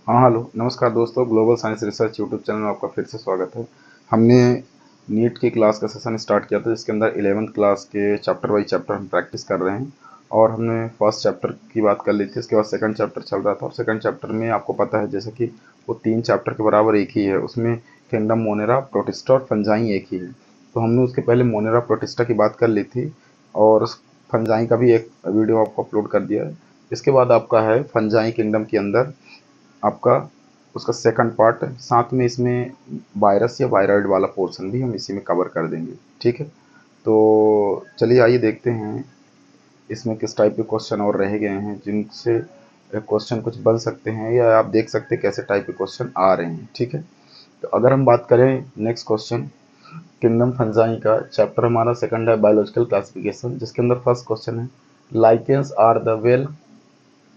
हाँ हेलो नमस्कार दोस्तों, global science research YouTube channel में आपका फिर से स्वागत है। हमने नीट की क्लास का सेशन स्टार्ट किया था, जिसके अंदर 11th क्लास के चैप्टर वाइज चैप्टर हम प्रैक्टिस कर रहे हैं। और हमने फर्स्ट चैप्टर की बात कर ली थी, उसके बाद सेकंड चैप्टर चल रहा था। और सेकंड चैप्टर में आपको पता है जैसे कि वो 3 चैप्टर के बराबर एक ही है। उसमें किंगडम मोनेरा, प्रोटिस्टा और फंजाई एक ही है। तो हमने उसके पहले मोनेरा प्रोटिस्टा की बात कर ली थी और फंजाई का भी एक वीडियो आपको अपलोड कर दिया है। इसके बाद आपका है फंजाई किंगडम के अंदर आपका उसका सेकंड पार्ट, साथ में इसमें वायरस या वायरॉइड वाला पोर्शन भी हम इसी में कवर कर देंगे। ठीक है, तो चलिए आइए देखते हैं इसमें किस टाइप के क्वेश्चन और रह गए हैं जिनसे क्वेश्चन कुछ बन सकते हैं, या आप देख सकते हैं कैसे टाइप के क्वेश्चन आ रहे हैं। ठीक है, तो अगर हम बात करें नेक्स्ट क्वेश्चन किंगडम फंजाई का, चैप्टर हमारा सेकंड है बायोलॉजिकल क्लासिफिकेशन, जिसके अंदर फर्स्ट क्वेश्चन है lichens are the well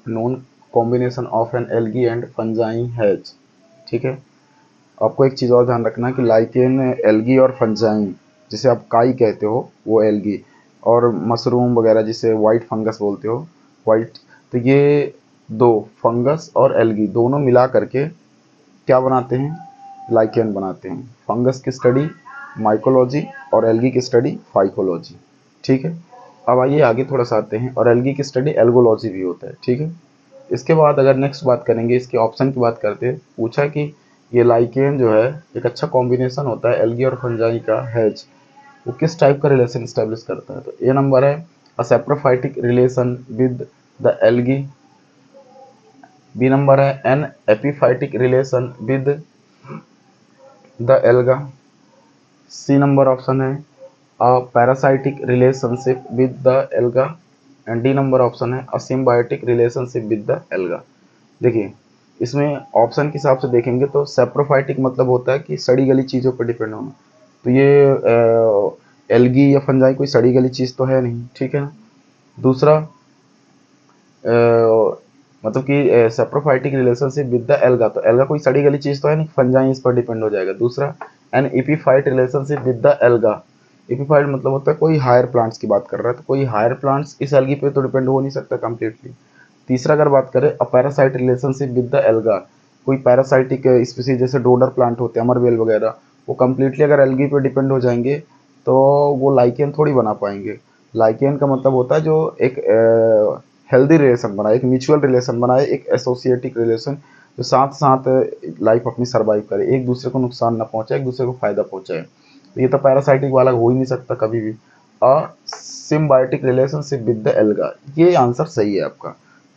known combination of an algae and fungi has. ठीक है, आपको एक चीज़ और ध्यान रखना है कि लाइकेन एल्गी और फंजाई, जिसे आप काई कहते हो वो एल्गी, और मशरूम वगैरह जिसे वाइट फंगस बोलते हो वाइट, तो ये दो फंगस और एल्गी दोनों मिला करके क्या बनाते हैं, लाइकेन बनाते हैं। फंगस की स्टडी माइकोलॉजी और एल्गी की स्टडी फाइकोलॉजी। ठीक है, अब आइए आगे थोड़ा सा आते हैं, और एल्गी की स्टडी एल्गोलॉजी भी होता है। ठीक है, इसके बाद अगर नेक्स्ट बात करेंगे, इसके ऑप्शन की बात करते हैं। पूछा कि ये लाइकेन जो है एक अच्छा कॉम्बिनेशन होता है एल्गी और फंजाई का हैज, वो किस टाइप का रिलेशन स्टैब्लिश करता है। तो ए नंबर है a saprophytic relation with the algae, B number है an epiphytic relation with the alga, C number option है a parasitic relationship with the alga, and D number option है a symbiotic relationship with the alga. देखिए, इसमें option के हिसाब से देखेंगे तो सेप्रोफाइटिक मतलब होता है कि सड़ी गली चीज़ों पर डिपेंड होना। तो ये एल्गी या फंजाई कोई सड़ी गली चीज़ तो है नहीं। ठीक है ना। दूसरा मतलब कि saprophytic relationship with the alga, तो एल्गा कोई सड़ी गली चीज़ तो है नहीं, फंजाई इस पर डिपेंड हो जाएगा। दूसरा an epiphyte relationship with the alga, epiphyte मतलब होता है कोई हायर प्लांट्स की बात कर रहा है, तो कोई हायर प्लांट्स इस एल्गी पे तो डिपेंड हो नहीं सकता कम्प्लीटली। तीसरा अगर बात करें a parasite relationship with the alga, कोई पैरासाइटिक स्पीसीज जैसे डोडर प्लांट होते हैं, अमरबेल वगैरह, वो कम्प्लीटली अगर एल्गी पे डिपेंड हो जाएंगे तो वो लाइकेन थोड़ी बना पाएंगे। लाइकेन का मतलब होता है जो एक हेल्दी रिलेशन बनाए, एक म्यूचुअल रिलेशन बनाए, एक एसोसिएटिक रिलेशन, जो साथ साथ लाइफ अपनी सर्वाइव करे, एक दूसरे को नुकसान ना पहुंचाए, एक दूसरे को फायदा पहुंचाए। तो ये तो पैरासाइटिक वाला हो ही नहीं सकता कभी भी। अ symbiotic relationship with the alga, ये आंसर सही है आपका।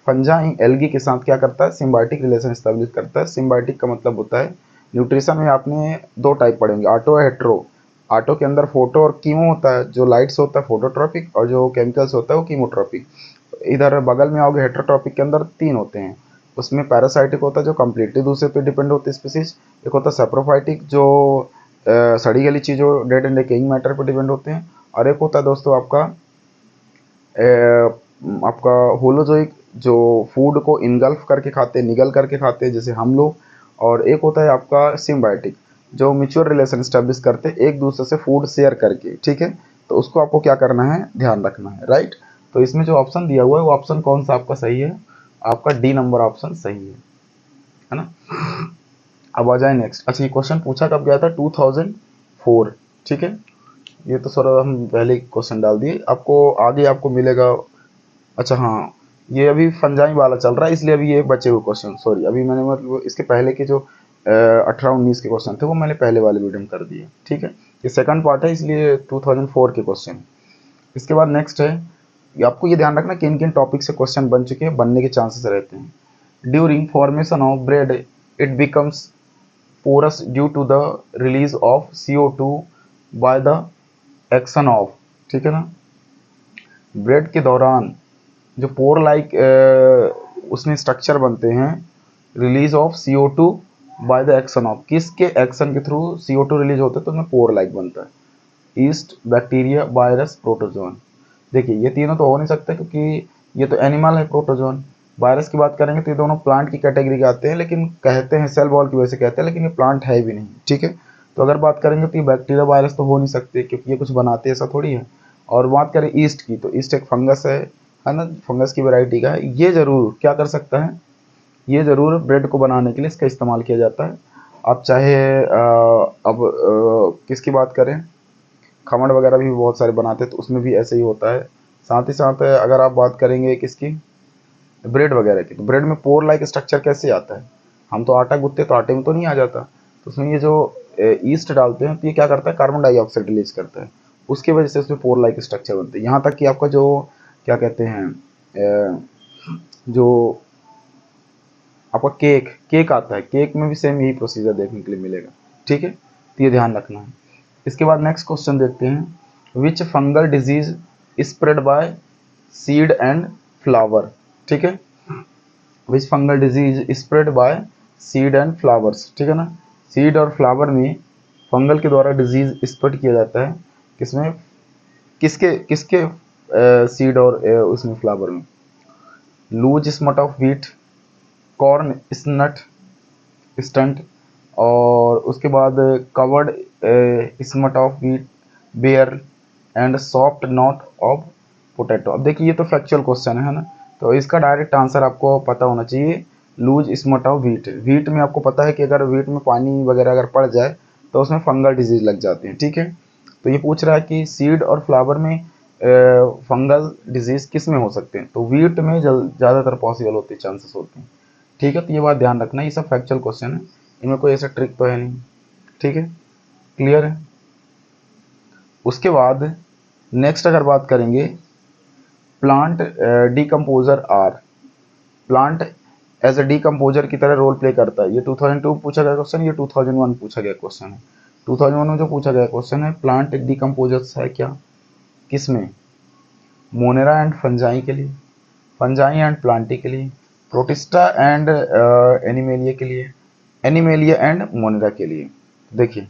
फंजाई एल्गी के साथ क्या करता है, सिम्बायोटिक रिलेशन स्टैब्लिश करता है। सिम्बायोटिक का मतलब होता है, न्यूट्रिशन में आपने दो टाइप पढ़ेंगे, ऑटो और हेट्रो। ऑटो के अंदर फोटो और कीमो होता है, जो लाइट्स होता है फोटोट्रॉपिक, और जो केमिकल्स होता है वो कीमोट्रॉपिक। इधर बगल में आओगे हेट्रोट्रॉपिक के अंदर तीन होते हैं। उसमें पैरासाइटिक होता है जो कम्प्लीटली दूसरे पे डिपेंड होती है स्पीसीज, एक होता है सेप्रोफाइटिक जो सड़ी गली चीज़ों डेड एंड डिकेइंग मैटर पर डिपेंड होते हैं, और एक होता है दोस्तों आपका होलोजोइक जो फूड को इनगल्फ करके खाते हैं, निगल करके खाते हैं जैसे हम लोग, और एक होता है आपका सिम्बायोटिक जो म्यूचुअल रिलेशन स्टैब्लिश करते हैं एक दूसरे से फूड शेयर करके। ठीक है, तो उसको आपको क्या करना है, ध्यान रखना है। राइट, तो इसमें जो ऑप्शन दिया हुआ है वो ऑप्शन कौन सा आपका सही है, आपका डी नंबर ऑप्शन सही है ना। अब आ जाए नेक्स्ट। अच्छा, ये क्वेश्चन पूछा कब गया था, 2004। ठीक है, ये तो सर हम पहले क्वेश्चन डाल दिए, आपको आगे आपको मिलेगा। अच्छा हाँ, ये अभी फंजाई वाला चल रहा है इसलिए अभी ये बचे हुए क्वेश्चन, सॉरी, अभी मैंने मतलब इसके पहले के जो 18-19 के क्वेश्चन थे वो मैंने पहले वाले वीडियो में कर दिए। ठीक है, ये सेकंड पार्ट है इसलिए 2004 के क्वेश्चन। इसके बाद नेक्स्ट है, आपको ये ध्यान रखना किन किन टॉपिक से क्वेश्चन बन चुके हैं, बनने के चांसेस रहते हैं। During formation of bread it becomes porous due to the release of CO2 by the action of. ठीक है ना, ब्रेड के दौरान जो पोर लाइक उसमें स्ट्रक्चर बनते हैं, release of CO2 by the action of, किसके एक्शन के थ्रू CO2 रिलीज होता है तो उसमें पोर लाइक बनता है, ईस्ट, बैक्टीरिया, वायरस, प्रोटोजोन। देखिए ये तीनों तो हो नहीं सकते क्योंकि ये तो एनिमल है प्रोटोजोन। वायरस की बात करेंगे तो ये दोनों प्लांट की कैटेगरी के आते हैं, लेकिन कहते हैं सेल वॉल की वजह से कहते हैं, लेकिन ये प्लांट है भी नहीं। ठीक है, तो अगर बात करेंगे तो ये बैक्टीरिया वायरस तो हो नहीं सकते क्योंकि ये कुछ बनाते हैं, ऐसा थोड़ी है। और बात करें ईस्ट की, तो ईस्ट एक फंगस है ना, फंगस की वैरायटी का है, ये जरूर क्या कर सकता है, ये ज़रूर ब्रेड को बनाने के लिए इसका इस्तेमाल किया जाता है। आप चाहे किसकी बात करें, खमण वगैरह भी बहुत सारे बनाते हैं तो उसमें भी ऐसे ही होता है। साथ ही साथ अगर आप बात करेंगे किसकी, ब्रेड वगैरह की, तो ब्रेड में पोर लाइक स्ट्रक्चर कैसे आता है, हम तो आटा गूंथते तो आटे में तो नहीं आ जाता, तो उसमें ये जो ईस्ट डालते हैं तो ये क्या करता है, कार्बन डाइऑक्साइड रिलीज करता है, उसकी वजह से उसमें पोर लाइक स्ट्रक्चर बनते हैं। यहाँ तक कि आपका जो क्या कहते हैं जो आपका केक केक आता है, केक में भी सेम यही प्रोसीजर देखने के लिए मिलेगा। ठीक है, तो ये ध्यान रखना है। इसके बाद नेक्स्ट क्वेश्चन देखते हैं, which fungal disease spread by seed and flower. ठीक है, which fungal disease spread by seed and flowers. ठीक है ना, सीड और फ्लावर में फंगल के द्वारा डिजीज स्प्रेड किया जाता है, किसमें, किसके किसके सीड और उसमें फ्लावर में, loose smut of wheat, corn smut stunt, और उसके बाद covered smut of wheat bear and soft knot of potato. अब देखिए ये तो फैक्चुअल क्वेश्चन है ना, तो इसका डायरेक्ट आंसर आपको पता होना चाहिए, loose smut of wheat. Wheat में आपको पता है कि अगर व्हीट में पानी वगैरह अगर पड़ जाए तो उसमें फंगल डिजीज लग जाती है। ठीक है, तो ये पूछ रहा है कि सीड और फ्लावर में फंगल डिजीज किस में हो सकते हैं, तो व्हीट में ज़्यादातर पॉसिबल होते हैं, चांसेस होते हैं। ठीक है, तो ये बात ध्यान रखना, ये सब फैक्चुअल क्वेश्चन है, इनमें कोई ऐसा ट्रिक तो है नहीं। ठीक है, क्लियर है। उसके बाद नेक्स्ट अगर बात करेंगे, plant decomposer are, plant as a decomposer की तरह रोल प्ले करता है। ये 2002 पूछा गया क्वेश्चन, ये 2001 पूछा गया क्वेश्चन है। 2001 में जो पूछा गया क्वेश्चन है, प्लांट डिकम्पोजर्स है क्या, किसमें, मोनेरा एंड फंजाई के लिए, फंजाई एंड प्लांटी के लिए, प्रोटिस्टा एंड एनिमेलिया के लिए, एनिमेलिया एंड मोनेरा के लिए। देखिए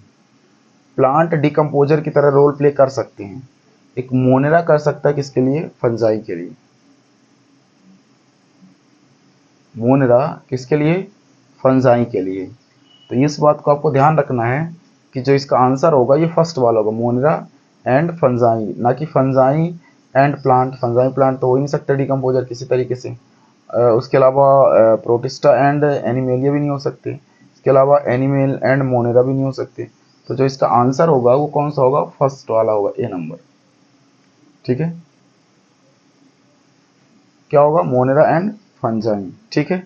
प्लांट डिकम्पोजर की तरह रोल प्ले कर सकते हैं, एक मोनेरा कर सकता है किसके लिए, फंजाई के लिए, मोनेरा किसके लिए, फंजाई के लिए। तो इस बात को आपको ध्यान रखना है कि जो इसका आंसर होगा ये फर्स्ट वाला होगा, मोनेरा एंड फंजाई, ना कि fungi and plant. Fungi plant तो हो ही नहीं सकता डिकम्पोजर किसी तरीके से। उसके अलावा प्रोटिस्टा एंड एनिमेलिया भी नहीं हो सकते, इसके अलावा एनिमेल एंड मोनेरा भी नहीं हो सकते। तो जो इसका आंसर होगा वो कौन सा होगा, फर्स्ट वाला होगा, ए नंबर। ठीक है, क्या होगा, मोनेरा एंड फंजाई। ठीक है,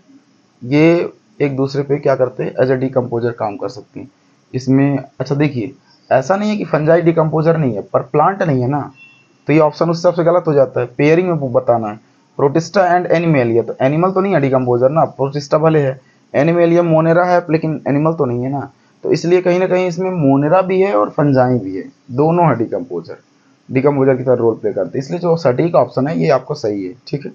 ये एक दूसरे पे क्या करते हैं, एज ए डिकम्पोजर काम कर सकते हैं इसमें। अच्छा देखिए, ऐसा नहीं है कि फंजाई डिकम्पोजर नहीं है पर प्लांट नहीं है ना, तो ये ऑप्शन उस हिसाब से गलत हो जाता है, पेयरिंग में बताना है। प्रोटिस्टा एंड एनिमेलिया, तो एनिमल तो नहीं है डिकम्पोजर ना, प्रोटिस्टा भले है, एनिमेलिया मोनेरा है लेकिन एनिमल तो नहीं है ना, तो इसलिए कहीं ना कहीं इसमें मोनेरा भी है और फंजाई भी है, दोनों है डिकम्पोजर, डिकम्पोजर की तरह रोल प्ले करते हैं, इसलिए जो सटीक ऑप्शन है ये आपका सही है। ठीक है,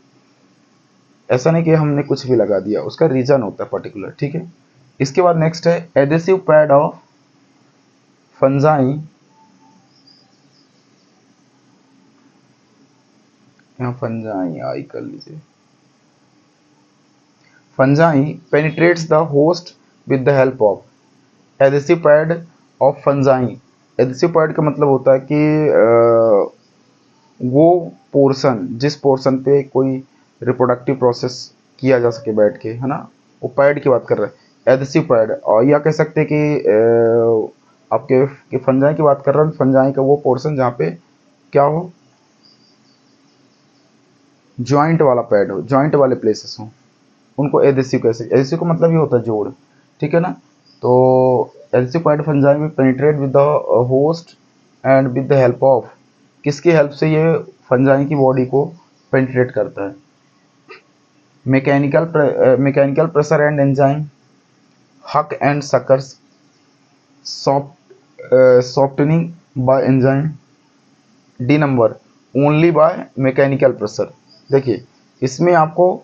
ऐसा नहीं कि हमने कुछ भी लगा दिया, उसका रीजन होता है पर्टिकुलर। ठीक है, इसके बाद नेक्स्ट है एडेसिव पैड ऑफ फंजाई, यहाँ फंजाई आई कर लीजिए, fungi penetrates the host with the help of adhesive pad of fungi. Adhesive pad का मतलब होता है कि वो पोर्शन, जिस पोर्शन पे कोई रिप्रोडक्टिव प्रोसेस किया जा सके बैठ के, है ना, वो पैड की बात कर रहे हैं, एडहेसिव पैड। और या कह सकते हैं कि आपके फंजाई की बात कर रहा हूँ, फंजाई का वो पोर्शन जहाँ पे क्या हो, जॉइंट वाला पैड हो, जॉइंट वाले प्लेसेस हो, उनको एडहेसिव कह सकते। एडहेसिव का मतलब ये होता है जोड़। ठीक है ना, तो एडहेसिव पैड फंजाई में penetrate with the host and with the help of, किसकी हेल्प से ये फंजाई की बॉडी को पेनिट्रेट करता है, मैकेनिकल प्रेशर एंड एंजाइम, हक and suckers, softening bye enzyme, D number only by mechanical pressure. देखिए इसमें आपको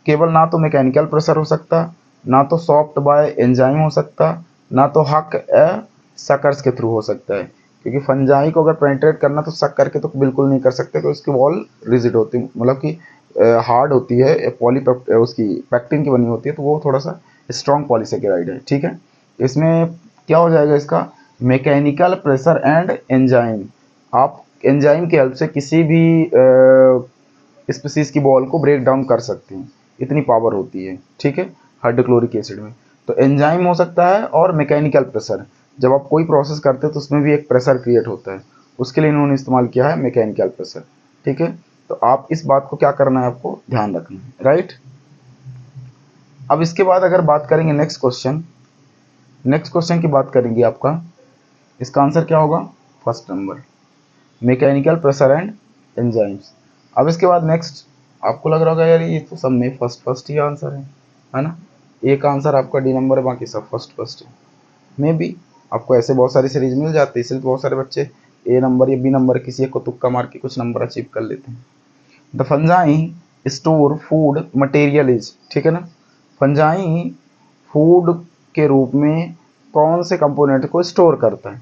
केवल ना तो मैकेनिकल प्रेशर हो सकता, ना तो सॉफ्ट बाय एंजाइम हो सकता, ना तो हक सकर्स के थ्रू हो सकता है, क्योंकि फंजाई को अगर पेनिट्रेट करना तो सक करके तो बिल्कुल नहीं कर सकते, क्योंकि उसकी वॉल रिजिड होती है, मतलब कि हार्ड होती है, उसकी पैक्टिन की बनी होती है, तो वो थोड़ा सा स्ट्रॉन्ग पॉलीसेकेराइड है। ठीक है, इसमें क्या हो जाएगा, इसका मैकेनिकल प्रेशर एंड एंजाइम, आप एंजाइम की हेल्प से किसी भी स्पीसीज की बॉल को ब्रेक डाउन कर सकते हैं, इतनी पावर होती है। ठीक है, हाइड्रोक्लोरिक एसिड में। तो एंजाइम हो सकता है और मैकेनिकल प्रेशर, जब आप कोई प्रोसेस करते हैं तो उसमें भी एक प्रेशर क्रिएट होता है, उसके लिए इन्होंने इस्तेमाल किया है मैकेनिकल प्रेशर। ठीक है, तो आप इस बात को क्या करना है, आपको ध्यान रखना है, राइट। अब इसके बाद अगर बात करेंगे नेक्स्ट क्वेश्चन की बात करेंगे, आपका इसका आंसर क्या होगा, first number, mechanical pressure and enzymes. अब इसके बाद नेक्स्ट आपको लग रहा होगा यार ये तो सब में फर्स्ट ही आंसर है ना, एक आंसर आपका डी नंबर है, बाकी सब फर्स्ट है। मे बी आपको ऐसे बहुत सारी सीरीज मिल जाती है, इसलिए बहुत सारे बच्चे ए नंबर या बी नंबर किसी एक को तुक्का मार के कुछ नंबर अचीव कर लेते हैं। The fungi store food material is, ठीक है ना, फंजाई फूड के रूप में कौन से कंपोनेंट को स्टोर करता है,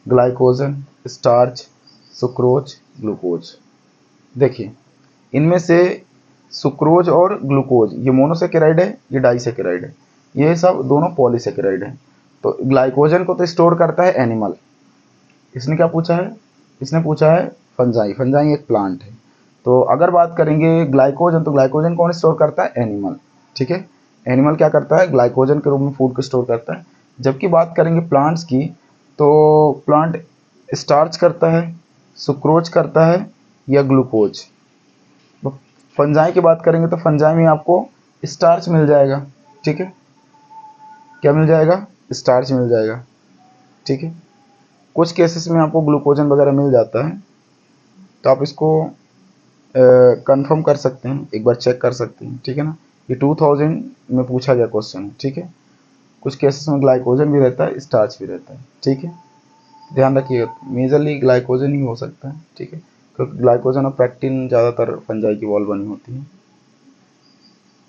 ग्लाइकोजन, स्टार्च, सुक्रोज, ग्लूकोज। देखिए इनमें से सुक्रोज और ग्लूकोज ये मोनोसेकेराइड है, ये डाइसेकेराइड है, ये सब दोनों पॉलीसेकेराइड है। तो ग्लाइकोजन को तो स्टोर करता है एनिमल, इसने क्या पूछा है, इसने पूछा है फंजाई एक प्लांट है। तो अगर बात करेंगे ग्लाइकोजन, तो ग्लाइकोजन कौन स्टोर करता है, एनिमल। ठीक है, एनिमल क्या करता है, ग्लाइकोजन के रूप में फूड को स्टोर करता है। जबकि बात करेंगे प्लांट्स की, तो प्लांट स्टार्च करता है, सुक्रोज करता है या ग्लूकोज। फंजाई की बात करेंगे तो फंजाई में आपको स्टार्च मिल जाएगा। ठीक है, क्या मिल जाएगा, स्टार्च मिल जाएगा। ठीक है, कुछ केसेस में आपको ग्लूकोजन वगैरह मिल जाता है, तो आप इसको कंफर्म कर सकते हैं, एक बार चेक कर सकते हैं। ठीक है ना, ये 2000 में पूछा गया क्वेश्चन है। ठीक है, कुछ केसेस में ग्लाइकोजन भी रहता है, स्टार्च भी रहता है। ठीक है, ध्यान रखिएगा, मेजरली ग्लाइकोजन ही हो सकता है। ठीक है, क्योंकि ग्लाइकोजन और पैक्टिन ज़्यादातर फंजाई की वॉल बनी होती है।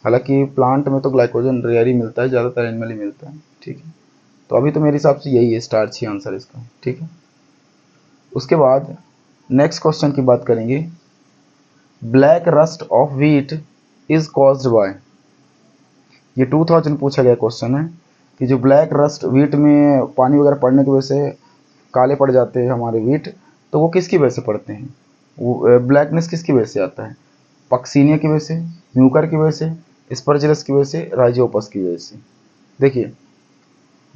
हालांकि प्लांट में तो ग्लाइकोजन रेयर ही मिलता है, ज़्यादातर एनिमल ही मिलता है। ठीक है, तो अभी तो मेरे हिसाब से यही है, स्टार्च ही आंसर इसका। ठीक है, उसके बाद नेक्स्ट क्वेश्चन की बात करेंगे, black rust of wheat is caused by. ये 2000 पूछा गया क्वेश्चन है कि जो ब्लैक रस्ट व्हीट में पानी वगैरह पड़ने की वजह से काले पड़ जाते हैं हमारे व्हीट, तो वो किसकी वजह से पड़ते हैं, वो ब्लैकनेस किसकी वजह से आता है, पक्सीनिया की वजह से, म्यूकर की वजह से, स्पर्जिलस की वजह से, राइजोपस की वजह से। देखिए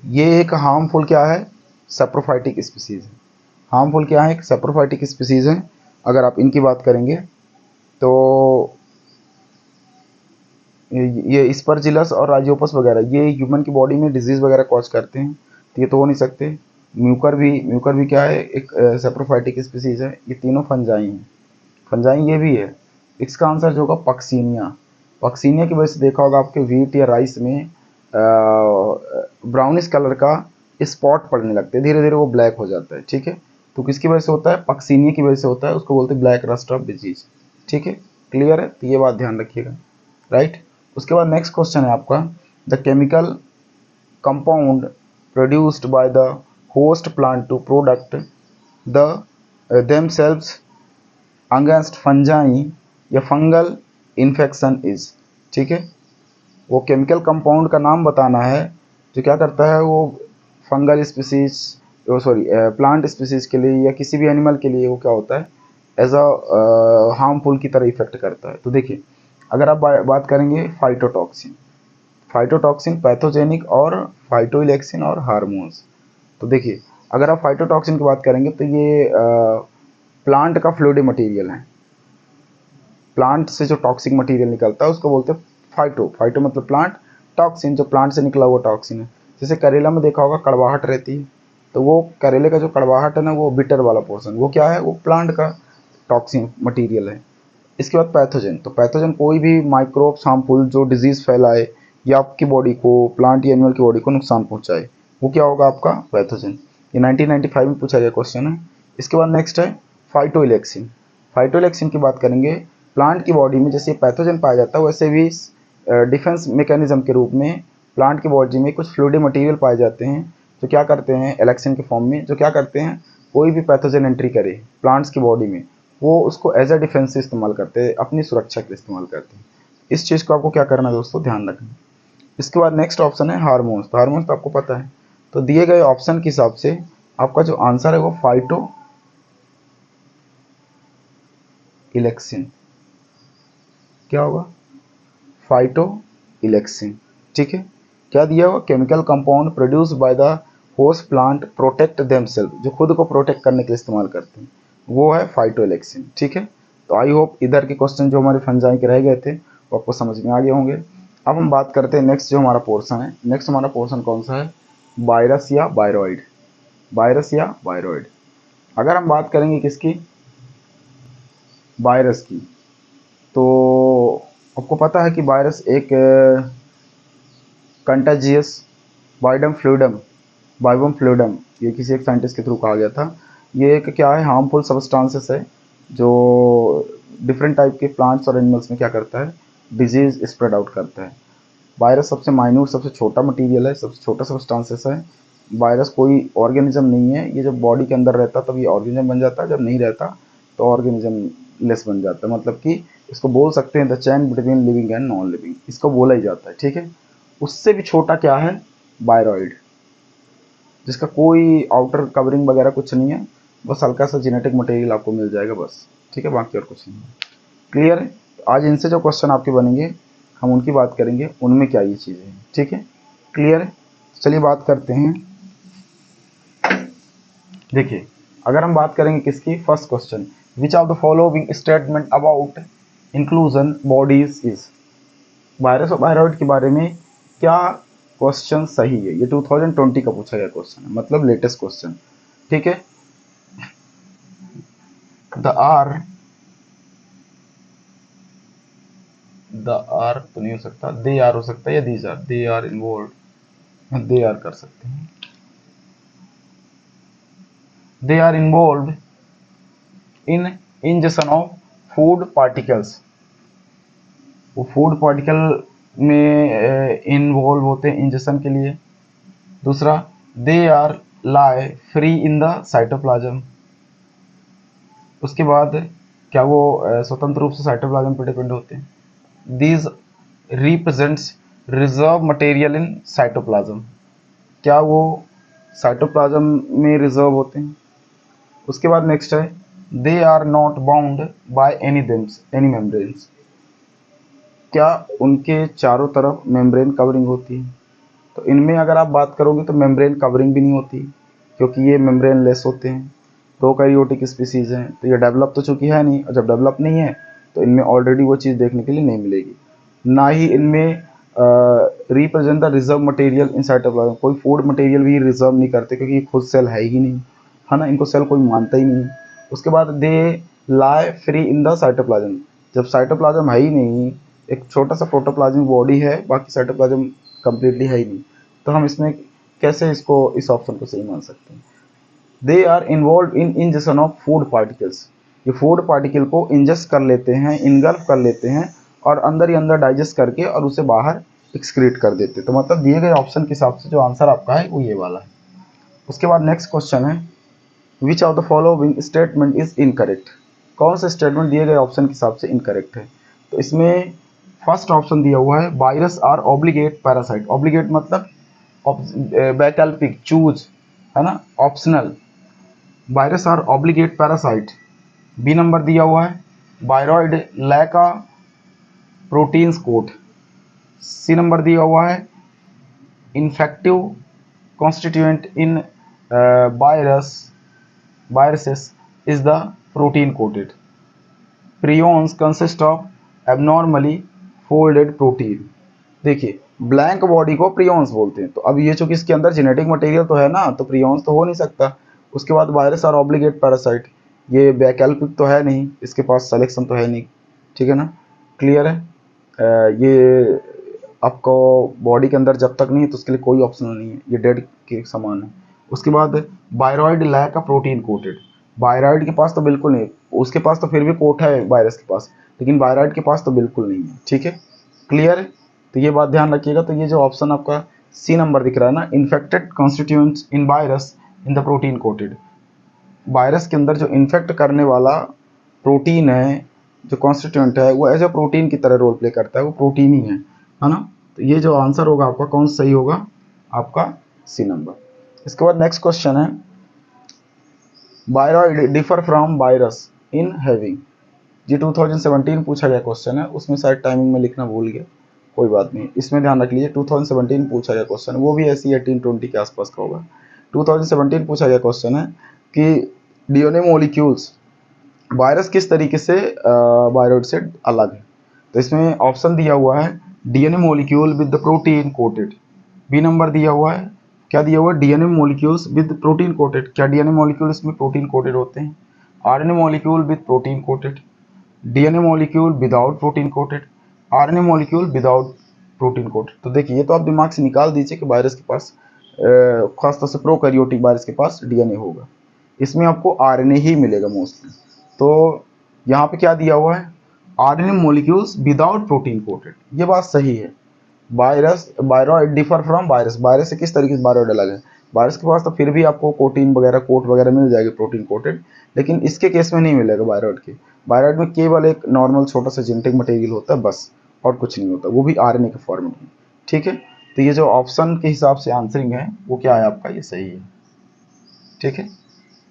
ये एक हार्मफुल क्या है, सैप्रोफाइटिक स्पीसीज है। हार्मफुल क्या है, एक सैप्रोफाइटिक स्पीसीज है। अगर आप इनकी बात करेंगे तो ये स्पर्जिलस और राइजोपस वगैरह ये ह्यूमन की बॉडी में डिजीज़ वगैरह कॉज करते हैं, तो ये तो हो नहीं सकते। म्यूकर भी क्या है, एक सैप्रोफाइटिक स्पीसीज है। ये तीनों फंजाई हैं, फंजाई ये भी है। इसका आंसर जो होगा पक्सीनिया। पक्सीनिया की वजह से देखा होगा आपके व्हीट या राइस में ब्राउनिश कलर का स्पॉट पड़ने लगते हैं, धीरे धीरे वो ब्लैक हो जाता है। ठीक है, तो किसकी वजह से होता है, पक्सीनिया की वजह से होता है, उसको बोलते हैं ब्लैक रस्ट ऑफ डिजीज। ठीक है, क्लियर है, तो ये बात ध्यान रखिएगा, राइट। उसके बाद नेक्स्ट क्वेश्चन है आपका, the chemical compound produced by the host plant to product the themselves against fungi या फंगल इन्फेक्शन इज। ठीक है, वो केमिकल कंपाउंड का नाम बताना है जो क्या करता है, वो fungal species, sorry plant species के लिए या किसी भी एनिमल के लिए वो क्या होता है, एज अ हार्मफुल की तरह इफेक्ट करता है। तो देखिए अगर आप बात करेंगे फाइटोटॉक्सिन, फाइटोटॉक्सिन पैथोजेनिक और फाइटोइलेक्सिन और हार्मोन्स। तो देखिए अगर आप फाइटोटॉक्सिन की बात करेंगे तो ये प्लांट का फ्लूइडी मटेरियल है, प्लांट से जो टॉक्सिक मटेरियल निकलता है उसको बोलते हैं फाइटो मतलब प्लांट, टॉक्सिन जो प्लांट से निकला हुआ टॉक्सिन है। जैसे करेला में देखा होगा कड़वाहट रहती है, तो वो करेले का जो कड़वाहट है ना, वो बिटर वाला पोर्सन वो क्या है, वो प्लांट का टॉक्सिन मटीरियल है। इसके बाद पैथोजन, तो पैथोजन कोई भी माइक्रोब्स हार्मफुल जो डिजीज़ फैलाए या आपकी बॉडी को, प्लांट या एनिमल की बॉडी को नुकसान पहुंचाए, वो क्या होगा आपका पैथोजन। ये 1995 में पूछा गया क्वेश्चन है। इसके बाद नेक्स्ट है फाइटोइलेक्सिन। फाइटोइलेक्सिन की बात करेंगे, प्लांट की बॉडी में जैसे पैथोजन पाया जाता है वैसे भी डिफेंस मैकेनिज्म के रूप में प्लांट की बॉडी में कुछ फ्लूइडी मटेरियल पाए जाते हैं जो क्या करते हैं इलेक्सिन के फॉर्म में, जो क्या करते हैं कोई भी पैथोजन एंट्री करे प्लांट्स की बॉडी में वो उसको एज अ डिफेंस इस्तेमाल करते हैं, अपनी सुरक्षा के लिए इस्तेमाल करते हैं। इस चीज़ को आपको क्या करना है दोस्तों, ध्यान रखना। इसके बाद नेक्स्ट ऑप्शन है हार्मोन्स। तो हार्मोन्स तो आपको पता है, तो दिए गए ऑप्शन के हिसाब से आपका जो आंसर है वो फाइटो इलेक्सिन क्या होगा, फाइटो इलेक्सिन। ठीक है। क्या दिया हुआ, chemical compound produce by the host plant protect themself, जो खुद को प्रोटेक्ट करने के लिए इस्तेमाल करते हैं, वो है फाइटोलैक्सिन। ठीक है, तो आई होप इधर के क्वेश्चन जो हमारे फंजाई के रह गए थे वो आपको समझ में आ गए होंगे। अब हम बात करते हैं नेक्स्ट जो हमारा पोर्शन है। नेक्स्ट हमारा पोर्शन कौन सा है, वायरस या वायरॉइड। वायरस या वायरॉइड, अगर हम बात करेंगे किसकी, वायरस की, तो आपको पता है कि वायरस एक कंटाजियस वाइबम फ्लूइडम, ये किसी एक साइंटिस्ट के थ्रू कहा गया था। ये एक क्या है, हार्मफुल सब्सटेंसेस है जो डिफरेंट टाइप के प्लांट्स और एनिमल्स में क्या करता है, डिजीज स्प्रेड आउट करता है। वायरस सबसे माइन्यूट, सबसे छोटा मटेरियल है, सबसे छोटा सब्सटेंसेस है। वायरस कोई ऑर्गेनिज्म नहीं है, ये जब बॉडी के अंदर रहता तब ये ऑर्गेनिज्म बन जाता है, जब नहीं रहता तो ऑर्गेनिज्म लेस बन जाता है। मतलब कि इसको बोल सकते हैं the chain between living and non living, इसको बोला ही जाता है। ठीक है, उससे भी छोटा क्या है, वायरॉइड, जिसका कोई आउटर कवरिंग वगैरह कुछ नहीं है, बस हल्का सा जेनेटिक मटेरियल आपको मिल जाएगा बस। ठीक है, बाकी और कुछ नहीं है। क्लियर है, आज इनसे जो क्वेश्चन आपके बनेंगे हम उनकी बात करेंगे, उनमें क्या ये चीज़ें हैं। ठीक है, क्लियर है, चलिए बात करते हैं। देखिए, अगर हम बात करेंगे किसकी, first question, which of the following statement about inclusion bodies is, virus और वायरॉइड के बारे में क्या क्वेश्चन सही है। ये 2020 का पूछा गया क्वेश्चन है, मतलब लेटेस्ट क्वेश्चन। ठीक है, द आर तो नहीं हो सकता, दे आर हो सकता है, या these are, they are involve, they are कर सकते हैं, they are involve in injection of food particles, वो फूड पार्टिकल में इन्वॉल्व होते हैं इंजेक्शन के लिए। दूसरा, they are lie free in the cytoplasm, उसके बाद क्या वो स्वतंत्र रूप से साइटोप्लाज्म पर डिपेंड होते हैं। These represents reserve material in cytoplasm, क्या वो साइटोप्लाज्म में रिजर्व होते हैं। उसके बाद नेक्स्ट है, they are not bound by any membranes, क्या उनके चारों तरफ मेम्ब्रेन कवरिंग होती है। तो इनमें अगर आप बात करोगे तो मेम्ब्रेन कवरिंग भी नहीं होती, क्योंकि ये मेम्ब्रेन लेस होते हैं, प्रोकैरियोटिक स्पीसीज हैं, तो ये डेवलप तो चूंकि है नहीं, और जब डेवलप नहीं है तो इनमें ऑलरेडी वो चीज़ देखने के लिए नहीं मिलेगी। ना ही इनमें represent the reserve material in cytoplasm, कोई फूड मटेरियल भी रिजर्व नहीं करते, क्योंकि ये खुद सेल है ही नहीं, है ना, इनको सेल कोई मानता ही नहीं। उसके बाद दे लाई फ्री इन द साइटोप्लाज्म, जब साइटोप्लाज्म है ही नहीं, एक छोटा सा प्रोटोप्लाज्मिक बॉडी है, बाकी साइटोप्लाज्म कंप्लीटली है ही नहीं, तो हम इसमें कैसे इसको, इस ऑप्शन को सही मान सकते हैं। They are involve in injection of food particles, ये फूड पार्टिकल को इंजेस्ट कर लेते हैं, इनगल्फ कर लेते हैं, और अंदर ही अंदर डाइजेस्ट करके और उसे बाहर एक्सक्रीट कर देते हैं। तो मतलब दिए गए ऑप्शन के हिसाब से जो आंसर आपका है वो ये वाला है। उसके बाद नेक्स्ट क्वेश्चन है, विच of the following statement is incorrect, कौन सा स्टेटमेंट दिए गए ऑप्शन के हिसाब से इनकरेक्ट है। तो इसमें फर्स्ट ऑप्शन दिया हुआ है, virus are obligate parasite, obligate मतलब वैकल्पिक, चूज, है ना, optional, virus are obligate parasite. B number दिया हुआ है, viroid lack a proteins coat. C number दिया हुआ है, infective constituent in viruses is the protein coated. Prions consist of abnormally folded protein. देखिए, ब्लैंक बॉडी को प्रियॉन्स बोलते हैं, तो अब ये चूंकि इसके अंदर जेनेटिक मटेरियल तो है ना, तो प्रियॉन्स तो हो नहीं सकता। उसके बाद वायरस और ऑब्लिगेट पैरासाइट, ये वैकल्पिक तो है नहीं, इसके पास सिलेक्शन तो है नहीं। ठीक है ना, क्लियर है। ये आपको बॉडी के अंदर जब तक नहीं है तो उसके लिए कोई ऑप्शन नहीं है, ये डेड के समान है। उसके बाद viroid lack a protein coated, viroid के पास तो बिल्कुल नहीं, उसके पास तो फिर भी कोट है वायरस के पास, लेकिन वायरॉइड के पास तो बिल्कुल नहीं है। ठीक है, क्लियर है, तो ये बात ध्यान रखिएगा। तो ये जो ऑप्शन आपका सी नंबर दिख रहा है ना, infected constituents in virus in the protein coated, virus के अंदर जो इन्फेक्ट करने वाला प्रोटीन है, जो कॉन्स्टिट्यूएंट है, वो एज ए प्रोटीन की तरह रोल प्ले करता है, वो प्रोटीन ही है ना। तो ये जो आंसर होगा आपका कौन सही होगा, आपका सी नंबर। इसके बाद नेक्स्ट क्वेश्चन है, viroid differ from virus in having, ये 2017 पूछा गया क्वेश्चन है, उसमें शायद टाइमिंग में लिखना भूल गया, कोई बात नहीं, इसमें ध्यान रख लीजिए 2017 पूछा गया क्वेश्चन, वो भी ऐसी 18-20 के आसपास का होगा। 2017 पूछा गया क्वेश्चन है कि डीएनए मॉलिक्यूल्स, वायरस किस तरीके से वायरॉइड से अलग है। तो इसमें ऑप्शन दिया हुआ है DNA molecule with the protein coated, B number दिया हुआ है, क्या दिया हुआ है, DNA molecules with protein coated, क्या डीएनए मॉलिक्यूल इसमें प्रोटीन कोटेड होते हैं, RNA molecule with protein coated, DNA molecule without protein coated, RNA molecule without protein coated. तो देखिए ये तो आप दिमाग से निकाल दीजिए कि वायरस के पास खासतौर से प्रोकैरियोटिक वायरस के पास डीएनए होगा, इसमें आपको आरएनए ही मिलेगा मोस्टली। तो यहाँ पे क्या दिया हुआ है, RNA molecules without protein coated, ये बात सही है। Virus, viroid differ from virus, virus से किस तरीके से वायरॉइड अलग है, वायरस के पास तो फिर भी आपको कोटिन वगैरह, कोट वगैरह मिल जाएगी प्रोटीन कोटेड, लेकिन इसके केस में नहीं मिलेगा वायरॉइड के। वायरॉइड में केवल एक नॉर्मल छोटा सा जेनेटिक मटेरियल होता है बस, और कुछ नहीं होता, वो भी आरएनए के फॉर्मेट में। ठीक है, तो ये जो ऑप्शन के हिसाब से आंसरिंग है वो क्या है आपका, ये सही है। ठीक है,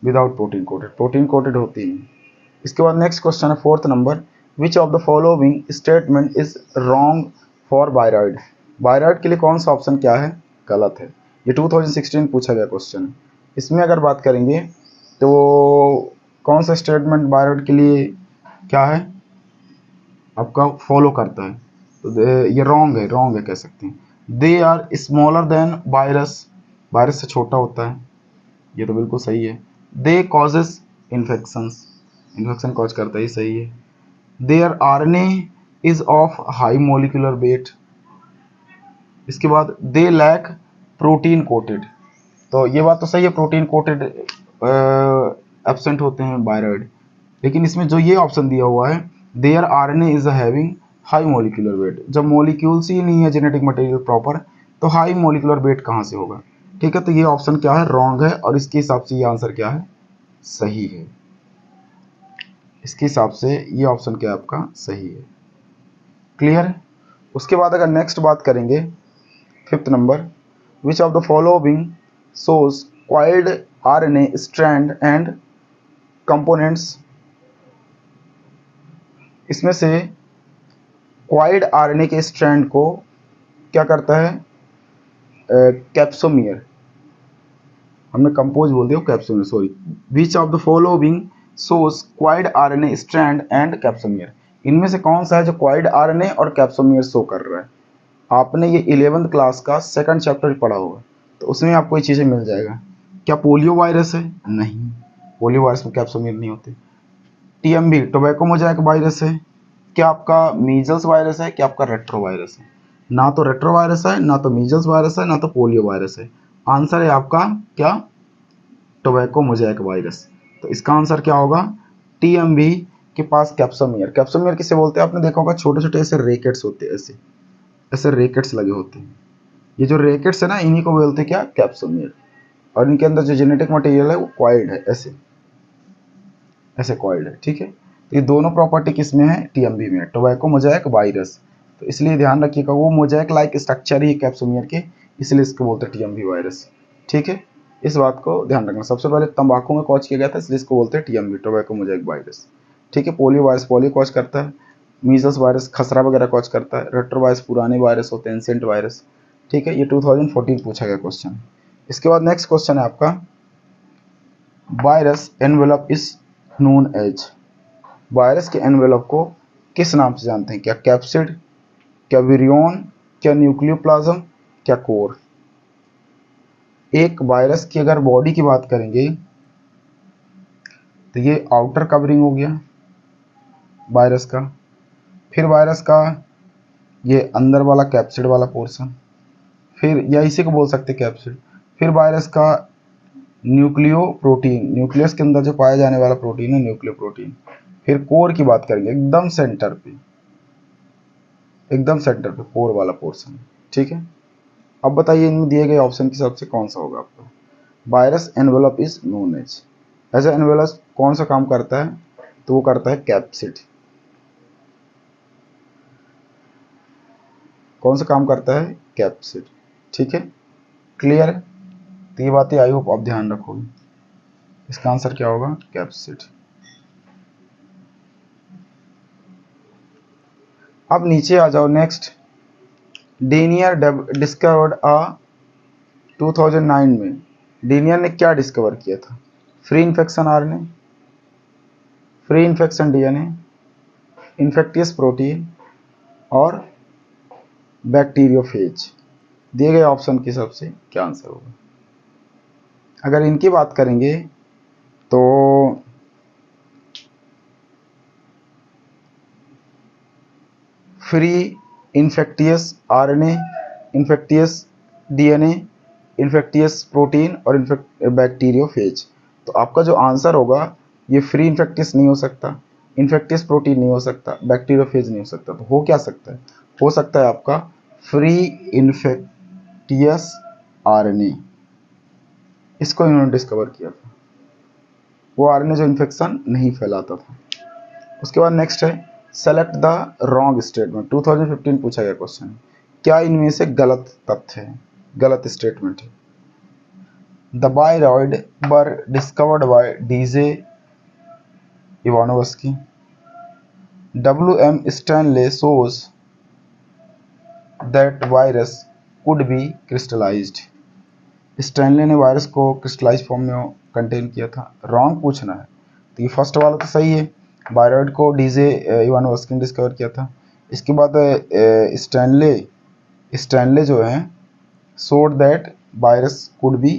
without protein coated, protein coated होती नहीं। इसके बाद नेक्स्ट क्वेश्चन है 4th number, which of the following statement is wrong for viroid, viroid के लिए कौन सा ऑप्शन क्या है, गलत है। ये 2016 पूछा गया क्वेश्चन है। इसमें अगर बात करेंगे तो कौन सा स्टेटमेंट वायरॉइड के लिए क्या है आपका फॉलो करता है, तो ये रॉन्ग है, रॉन्ग है कह सकते हैं। They are smaller than virus, virus से छोटा होता है, ये तो बिल्कुल सही है। They causes infections, infection cause करता है, ये सही है। There RNA is of high molecular weight. इसके बाद दे लैक प्रोटीन कोटेड, तो ये बात तो सही है, प्रोटीन कोटेड एब्सेंट होते हैं वायरॉइड, लेकिन इसमें जो ये ऑप्शन दिया हुआ है there RNA is having high molecular weight, जब मोलिक्यूल्स ही नहीं है जेनेटिक मटेरियल प्रॉपर, तो हाई मोलिकुलर वेट कहाँ से होगा। ठीक है, तो ये ऑप्शन क्या है, रॉन्ग है, और इसके हिसाब से ये आंसर क्या है, सही है। इसके हिसाब से ये ऑप्शन क्या आपका सही है। क्लियर। उसके बाद अगर नेक्स्ट बात करेंगे 5th number, which of the following shows coiled RNA strand and components, इसमें से क्वाइड आरएनए के स्ट्रैंड को क्या करता है, कैप्सोमियर, हमने कंपोज बोल दिया capsomere, sorry. Which of the following shows coiled RNA strand and capsomere, इनमें से कौन सा है जो क्वाइड आरएनए और कैप्सोमियर शो कर रहा है। आपने ये 11th क्लास का 2nd चैप्टर पढ़ा होगा, तो उसमें आपको ये चीज़ें मिल जाएगा। क्या पोलियो वायरस है, नहीं, पोलियो वायरस में कैप्सोमियर नहीं होते। टीएमवी टोबैको मोजाइक वायरस है, क्या आपका मीजल्स वायरस है, क्या आपका रेट्रो वायरस है, ना तो रेट्रो वायरस है, ना तो मीजल्स वायरस है, ना तो पोलियो वायरस है। आंसर है आपका क्या, टोबैको मोजाइक वायरस। तो इसका आंसर क्या होगा, टीएमवी के पास कैप्सोमियर, कैप्सोमियर किसे बोलते हैं, आपने देखा होगा छोटे छोटे ऐसे रेकेट्स होते हैं, ऐसे ऐसे रेकेट्स लगे होते हैं, ये जो रेकेट्स है ना, इन्हीं को बोलते हैं क्या, कैप्सोमियर। और इनके अंदर जो जेनेटिक मटेरियल है वो कॉइल्ड है, ऐसे ऐसे कॉइल्ड है। ठीक है, तो ये दोनों प्रॉपर्टी किसमें है, टीएमवी में, टोबैको मोजाइक वायरस। तो इसलिए ध्यान रखिएगा, वो मोजाइक लाइक स्ट्रक्चर ही कैप्सोमियर के, इसलिए इसको बोलते हैं टीएमवी वायरस। ठीक है, इस बात को ध्यान रखना। सबसे पहले तंबाकू में कॉज किया गया था, इसलिए इसको बोलते हैं टीएमवी, टोबैको मोजाइक वायरस। ठीक है, पोलियो वायरस पोलियो कॉज करता है, मीजल्स वायरस खसरा वगैरह कॉज करता है, रेट्रो वायरस पुराने वायरस होते हैं, एंसेंट वायरस। ठीक है, ये 2014 पूछा गया क्वेश्चन। इसके बाद नेक्स्ट क्वेश्चन है आपका, virus envelope is known as, virus के एनवेलप को किस नाम से जानते हैं, क्या कैप्सिड, क्या विरियन, क्या न्यूक्लियोप्लाज्म, क्या कोर। एक वायरस की अगर बॉडी की बात करेंगे तो ये आउटर कवरिंग हो गया वायरस का, फिर वायरस का ये अंदर वाला कैप्सिड वाला पोर्शन, फिर या इसी को बोल सकते हैं कैप्सिड, फिर वायरस का न्यूक्लियो प्रोटीन, न्यूक्लियस के अंदर जो पाया जाने वाला प्रोटीन है न्यूक्लियो प्रोटीन, फिर कोर की बात करेंगे एकदम सेंटर पे, एकदम सेंटर पे कोर वाला पोर्शन। ठीक है, अब बताइए इनमें दिए गए ऑप्शन के हिसाब से कौन सा होगा आपका, virus envelope is known as, ऐसा एनवेलप कौन सा काम करता है, तो वो करता है कैप्सिड। कौन सा काम करता है, कैप्सिड। ठीक है, क्लियर। तो ये बातें आई होप आप ध्यान रखोगे, इसका आंसर क्या होगा, कैप्सिड। अब नीचे आ जाओ नेक्स्ट, डीनियर डिस्कवर्ड 2009 में डीनियर ने क्या डिस्कवर किया था? Free infection RNA, free infection DNA, infectious protein और बैक्टीरियोफेज। दिए गए ऑप्शन के हिसाब से क्या आंसर होगा? अगर इनकी बात करेंगे तो free infectious RNA, infectious DNA, infectious protein और बैक्टीरियोफेज। तो आपका जो आंसर होगा ये फ्री इन्फेक्टियस नहीं हो सकता, इन्फेक्टियस प्रोटीन नहीं हो सकता, बैक्टीरियोफेज नहीं हो सकता। तो हो क्या सकता है? हो सकता है आपका फ्री इन्फेक्टियस आरएनए। इसको इन्होंने डिस्कवर किया था, वो आरएनए जो इन्फेक्शन नहीं फैलाता था। उसके बाद नेक्स्ट है सेलेक्ट द रॉन्ग स्टेटमेंट। 2015 पूछा गया क्वेश्चन। क्या इनमें से गलत तथ्य है, गलत स्टेटमेंट है? The viroid were discovered by DJ Ivanowsky. WM Stanley shows that virus could be crystallized। Stanley ने वायरस को क्रिस्टलाइज फॉर्म में कंटेन किया था। रॉन्ग पूछना है तो ये फर्स्ट वाला तो सही है, बायरॉइड को डीजे इवानोवस्की ने डिस्कवर किया था। इसके बाद स्टैनले जो है showed that virus could be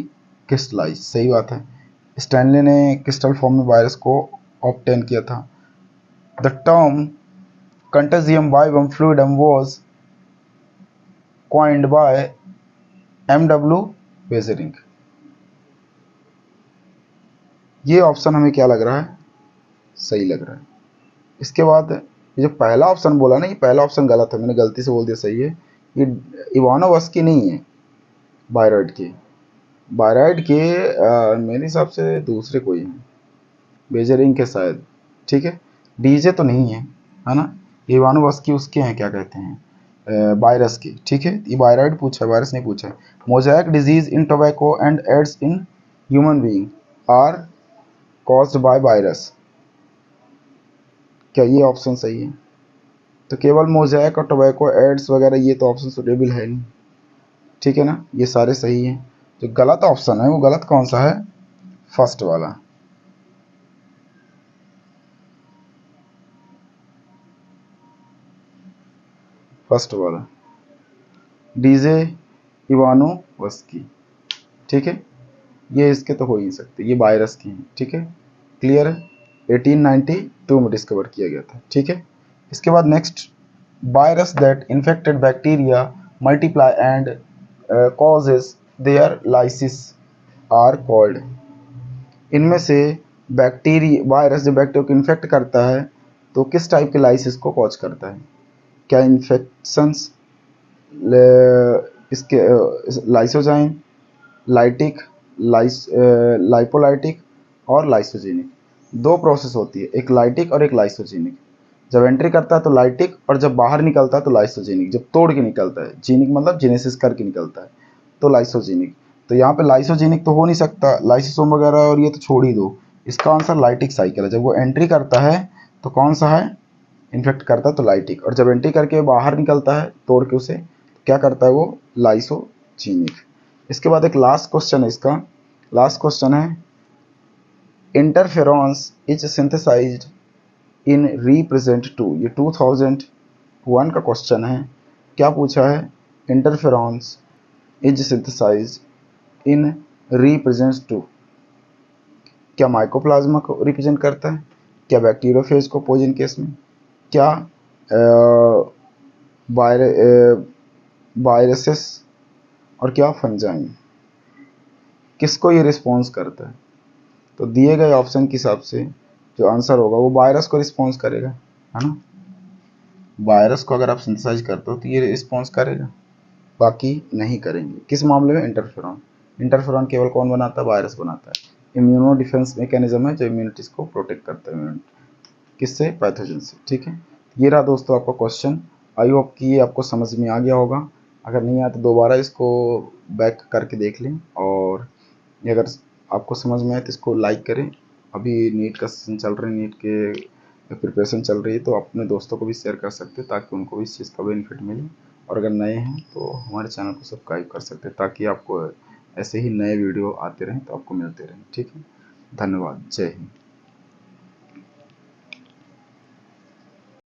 crystallise, सही बात है। स्टैनले ने क्रिस्टल फॉर्म में वायरस को ऑब्टेन किया था। The term contagium vivum fluidum was coined by MW Beijerinck. ये ऑप्शन हमें क्या लग रहा है? सही लग रहा है। इसके बाद ये जो पहला ऑप्शन बोला ना, ये पहला ऑप्शन गलत है, मैंने गलती से बोल दिया, सही है। ये इवानोवस्की नहीं है, बायरॉइड के मेरे हिसाब से दूसरे कोई हैं, बेजरिंग के शायद। ठीक है, डीजे तो नहीं है ना। इवानोवस्की उसके हैं, क्या कहते हैं, वायरस के। ठीक है, ये बायरॉइड पूछा है, वायरस नहीं पूछा है। Mosaic disease in tobacco and AIDS in human being are caused by virus. क्या ये ऑप्शन सही है? तो केवल मोज़ेक और टोबैको एड्स वगैरह ये तो ऑप्शन सुटेबल है नहीं। ठीक है ना, ये सारे सही हैं। जो गलत ऑप्शन है वो गलत कौन सा है? फर्स्ट वाला। फर्स्ट वाला डीजे इवानोवस्की। ठीक है, ये इसके तो हो ही नहीं सकते, ये वायरस की हैं। ठीक है, क्लियर है। 1892 में डिस्कवर किया गया था। ठीक है, इसके बाद next, virus that infected bacteria multiply and causes their lysis are called. इनमें से बैक्टीरिया वायरस जो बैक्टीरिया को इन्फेक्ट करता है तो किस टाइप के लाइसिस को कॉज करता है? क्या इन्फेक्शंस, इसके लाइसोजाइम, लाइटिक, लाइपोलाइटिक और लाइसोजेनिक। दो प्रोसेस होती है, एक लाइटिक और एक लाइसोजेनिक। जब एंट्री करता है तो लाइटिक, और जब बाहर निकलता है तो लाइसोजेनिक। जब तोड़ के निकलता है, जेनिक मतलब जेनेसिस करके निकलता है, तो लाइसोजेनिक। तो यहाँ पे लाइसोजेनिक तो हो नहीं सकता, लाइसोसोम वगैरह और ये तो छोड़ ही दो। इसका आंसर लाइटिक साइकिल है। जब वो एंट्री करता है तो कौन सा है? इन्फेक्ट करता है तो लाइटिक, और जब एंट्री करके बाहर निकलता है तोड़ के उसे, क्या करता है वो? लाइसोजेनिक। इसके बाद एक लास्ट क्वेश्चन है इसका। लास्ट क्वेश्चन है interferons is synthesised in represent to. ये 2001 का क्वेश्चन है। क्या पूछा है? Interferons is synthesised in represents to. क्या माइकोप्लाज्मा को रिप्रेजेंट करता है? क्या बैक्टीरियोफेज को पॉइजन केस में? क्या वायरसेस और क्या फंजाई? किसको ये रिस्पॉन्स करता है? तो दिए गए ऑप्शन के हिसाब से जो आंसर होगा वो वायरस को रिस्पॉन्स करेगा, है ना। वायरस को अगर आप सिंथेसाइज करते हो तो ये रिस्पॉन्स करेगा, बाकी नहीं करेंगे। किस मामले में? इंटरफेरॉन। इंटरफेरॉन केवल कौन बनाता है? वायरस बनाता है। इम्यूनो डिफेंस मैकेनिज्म है जो इम्यूनिटीज को प्रोटेक्ट करता है, किससे? पैथोजन से। ठीक है, ये रहा दोस्तों आपका क्वेश्चन। आई होप कि ये आपको समझ में आ गया होगा। अगर नहीं आया तो दोबारा इसको बैक करके देख लें, और अगर आपको समझ में आए तो इसको लाइक करें। अभी नीट का सेशन चल रहा है, नीट के प्रिपरेशन चल रही है, तो अपने दोस्तों को भी शेयर कर सकते हैं ताकि उनको भी इस चीज़ का बेनिफिट मिले। और अगर नए हैं तो हमारे चैनल को सब्सक्राइब कर सकते हैं, ताकि आपको ऐसे ही नए वीडियो आते रहें तो आपको मिलते रहें। ठीक है, धन्यवाद, जय हिंद।